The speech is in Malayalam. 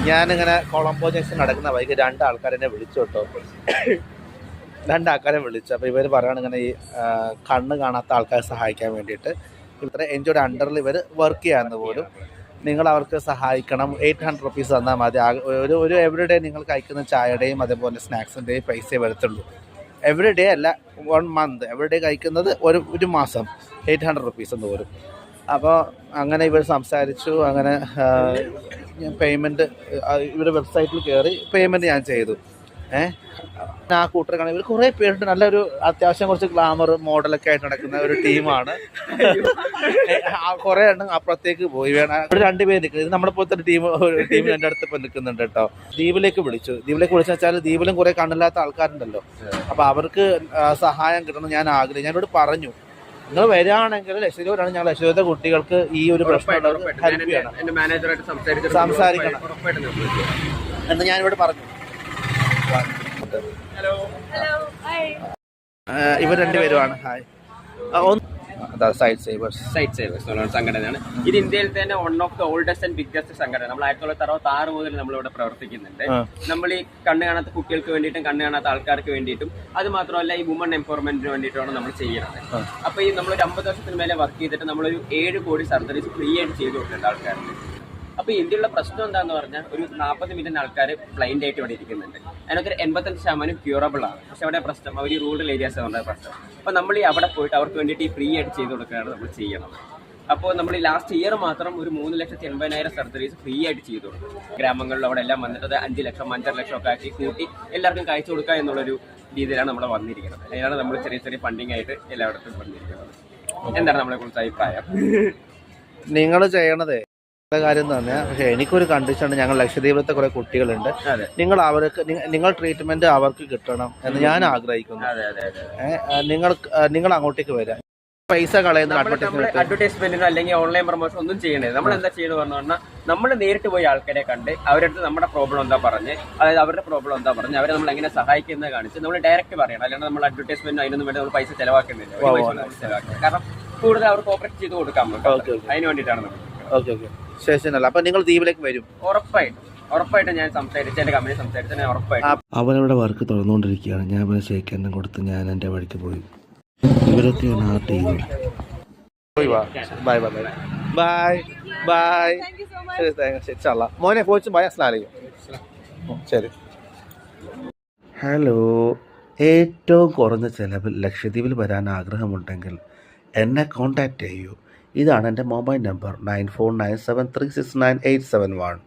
ഞാനിങ്ങനെ കൊളംബോ ജംഗ്ഷൻ നടക്കുന്ന വൈകി 2 ആൾക്കാരെന്നെ വിളിച്ചു കേട്ടോ. 2 ആൾക്കാരെ വിളിച്ചു. അപ്പോൾ ഇവർ പറയുകയാണ് ഇങ്ങനെ ഈ കണ്ണ് കാണാത്ത ആൾക്കാരെ സഹായിക്കാൻ വേണ്ടിയിട്ട് ഇത്ര എൻജോയുടെ അണ്ടറിൽ ഇവർ വർക്ക് ചെയ്യാമെന്ന് പോലും നിങ്ങൾ അവർക്ക് സഹായിക്കണം. 800 റുപ്പീസ് തന്നാൽ മതി. ഒരു എവറി ഡേ നിങ്ങൾ കഴിക്കുന്ന ചായയുടെയും അതേപോലെ സ്നാക്സിൻ്റെയും പൈസയെ വരത്തുള്ളൂ. എവറി ഡേ അല്ല, 1 മന്ത് എവറി ഡേ കഴിക്കുന്നത് ഒരു മാസം 800 റുപ്പീസ് എന്ന് പോലും. അപ്പോൾ അങ്ങനെ ഇവർ സംസാരിച്ചു. അങ്ങനെ ഞാൻ പേയ്മെൻറ്റ് ഇവരുടെ വെബ്സൈറ്റിൽ കയറി പേയ്മെൻറ്റ് ഞാൻ ചെയ്തു. ആ കൂട്ടരെ കാണാൻ ഇവർ കുറേ പേരുണ്ട്. നല്ലൊരു അത്യാവശ്യം കുറച്ച് ഗ്ലാമർ മോഡലൊക്കെ ആയിട്ട് നടക്കുന്ന ഒരു ടീമാണ്. കുറേ എണ്ണം അപ്പുറത്തേക്ക് പോയി. ഇവിടെ 2 പേര് നിൽക്കുന്നത്. ഇത് നമ്മളെ പോലത്തെ ഒരു ടീം എൻ്റെ അടുത്ത് ഇപ്പം നിൽക്കുന്നുണ്ട് കേട്ടോ. ദ്വീപിലേക്ക് വിളിച്ചെന്ന് വെച്ചാൽ ദ്വീപിലും കുറേ കണ്ണില്ലാത്ത ആൾക്കാരുണ്ടല്ലോ. അപ്പോൾ അവർക്ക് സഹായം കിട്ടണം ഞാൻ ആഗ്രഹിച്ചു. ഞാനിവിടെ പറഞ്ഞു, നിങ്ങൾ വരികയാണെങ്കിൽ ലക്ഷദ്വീപിലാണ്. ഞങ്ങൾ ലക്ഷദ്വീപത്തെ കുട്ടികൾക്ക് ഈ ഒരു പ്രശ്നം ഹെൽപ്പ് ചെയ്യണം, സംസാരിക്കണം എന്ന് ഞാനിവിടെ പറഞ്ഞു. ഇവർ 2 പേരുമാണ്. ഹായ്. സൈറ്റ് സേവേഴ്സ് സംഘടനയാണ്. ഇത് ഇന്ത്യയിൽ തന്നെ one of the oldest and biggest സംഘടന. നമ്മൾ 1966 മുതൽ നമ്മളിവിടെ പ്രവർത്തിക്കുന്നുണ്ട്. നമ്മൾ ഈ കണ്ണ് കാണാത്ത കുട്ടികൾക്ക് വേണ്ടിയിട്ടും കണ്ണ് കാണാത്ത ആൾക്കാർക്ക് വേണ്ടിയിട്ടും അത് മാത്രമല്ല ഈ വുമൺ എംപവർമെന്റിന് വേണ്ടിയിട്ടാണ് നമ്മൾ ചെയ്യുന്നത്. അപ്പൊ ഈ നമ്മളൊരു 50 വർഷത്തിന് മേലെ വർക്ക് ചെയ്തിട്ട് നമ്മളൊരു 7 കോടി സർജറീസ് ഫ്രീ ആയിട്ട് ചെയ്തു കൊടുക്കുന്നുണ്ട് ആൾക്കാർക്ക്. അപ്പോൾ ഇന്ത്യയിലുള്ള പ്രശ്നം എന്താന്ന് പറഞ്ഞാൽ ഒരു 40 മില്യൺ ആൾക്കാർ ബ്ലൈൻഡ് ആയിട്ട് ഇവിടെ ഇരിക്കുന്നുണ്ട്. അതിനൊക്കെ 85% ക്യൂറബിൾ ആണ്. പക്ഷെ അവിടെ പ്രശ്നം അവർ റൂറൽ ഏരിയാസ് ആണ് പ്രശ്നം. അപ്പോൾ നമ്മൾ ഈ അവിടെ പോയിട്ട് അവർക്ക് വേണ്ടിയിട്ട് ഈ ഫ്രീ ആയിട്ട് ചെയ്ത് കൊടുക്കുകയാണ് നമ്മൾ ചെയ്യണം. അപ്പോൾ നമ്മൾ ഈ ലാസ്റ്റ് ഇയർ മാത്രം ഒരു 3,80,000 സർജറീസ് ഫ്രീ ആയിട്ട് ചെയ്തു കൊടുക്കും. ഗ്രാമങ്ങളിൽ അവിടെ എല്ലാം വന്നിട്ട് 5 ലക്ഷം 5.5 ലക്ഷം ഒക്കെ ആക്കി കൂട്ടി എല്ലാവർക്കും കാഴ്ച കൊടുക്കുക എന്നുള്ളൊരു രീതിയിലാണ് നമ്മൾ വന്നിരിക്കുന്നത്. അതിനാണ് നമ്മൾ ചെറിയ ഫണ്ടിങ് ആയിട്ട് എല്ലായിടത്തും വന്നിരിക്കുന്നത്. എന്താണ് നമ്മളെ കുറിച്ച് അഭിപ്രായം? നിങ്ങൾ ചെയ്യണതേ കാര്യം തന്നെ. പക്ഷേ എനിക്കൊരു കണ്ടീഷൻ, ഞങ്ങൾ ലക്ഷദ്വീപിലത്തെ കുറെ കുട്ടികളുണ്ട്. നിങ്ങൾ ട്രീറ്റ്മെന്റ് അവർക്ക് കിട്ടണം എന്ന് ഞാൻ ആഗ്രഹിക്കുന്നു. നിങ്ങൾ അങ്ങോട്ടേക്ക് വരാം. പൈസ കളയുന്ന അഡ്വർടൈസ്മെന്റിനോ അല്ലെങ്കിൽ ഓൺലൈൻ പ്രൊമോഷൻ ഒന്നും ചെയ്യണേ. നമ്മൾ എന്താ ചെയ്യുന്നത് പറഞ്ഞാൽ നമ്മൾ നേരിട്ട് പോയി ആൾക്കാരെ കണ്ട് അവരുടെ അടുത്ത് നമ്മുടെ പ്രോബ്ലം എന്താ പറഞ്ഞ്, അതായത് അവരുടെ പ്രോബ്ലം എന്താ പറഞ്ഞ് അവരെ നമ്മൾ എങ്ങനെ സഹായിക്കുന്നത് കാണിച്ച് നമ്മൾ ഡയറക്റ്റ് പറയണം. അല്ലാണ്ട് നമ്മൾ അഡ്വർടൈസ്മെന്റ് അതിനൊന്നും വേണ്ടി നമ്മൾ പൈസ ചെലവാക്കുന്നില്ല. കാരണം കൂടുതൽ അവർക്ക് ഓപ്പറേറ്റ് ചെയ്ത് കൊടുക്കാൻ പറ്റും. അതിന് വേണ്ടിയിട്ടാണ് നമ്മൾ. ഓക്കെ. ശേഷനല്ല. അപ്പൊ നിങ്ങൾ ദ്വീപിലേക്ക് വരും? ഉറപ്പായിട്ടും ഞാൻ സംസാരിച്ച് എന്റെ കമ്പനി സംസാരിച്ച് ഞാൻ ഉറപ്പായിട്ടും. അവനവിടെ വർക്ക് തുറന്നുകൊണ്ടിരിക്കുകയാണ്. ഞാൻ അവനെ ഷേക്കെല്ലാം കൊടുത്ത് ഞാൻ എൻ്റെ വഴിക്ക് പോയി. ഇവരൊക്കെ ആർട്ട് ചെയ്തു. Bye bye bye bye bye. ശരി മോനെ പോയിച്ച് ബൈ. അസ്സലാമു ശരി. ഹലോ. ഏറ്റവും കുറഞ്ഞ ചിലവിൽ ലക്ഷദ്വീപിൽ വരാൻ ആഗ്രഹമുണ്ടെങ്കിൽ എന്നെ കോൺടാക്റ്റ് ചെയ്യൂ. ഇതാണ് എൻ്റെ മൊബൈൽ നമ്പർ 9497369871.